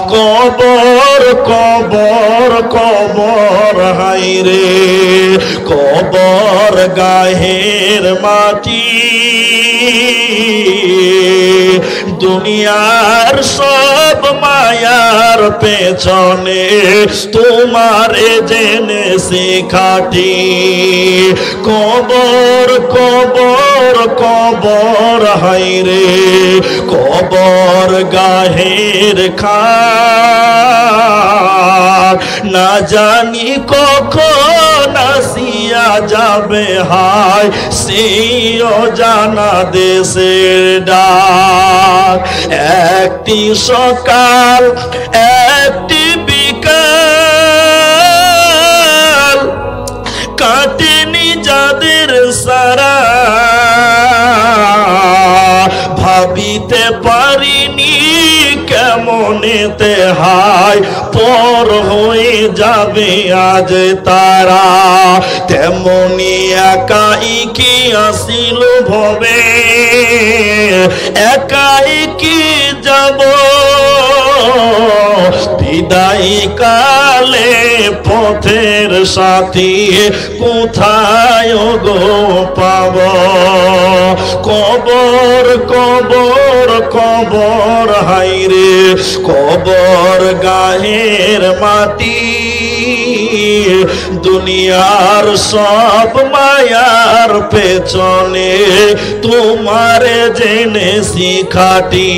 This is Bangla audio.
কবর কবর কবর হায়রে কবর গাহের মাটি দুনিয়ার সব মায়ার পেছনে তোমারে জেনেছি খাটি কবর কবর কবর হায়রে কবর গাহের খাট না জানি কখন আসিয়া যাবে হায় সেও জানা দেশের ডাক একটি সকাল একটি বিকাল কাটেনি যাদের সারা ভাবিতে পারিনি কেমনেতে হায় পর হয়ে যাবে আজ তারা তেমনি একাই কি আসিল ভবে একাই কি যাব বিদায় কালে পথের সাথী কোথায় গো পাব কবর কবর কবর হায়রে কবর গাহের মাটি দুনিয়ার সব মায়ার পেছনে তোমারে জেনেছি খাটি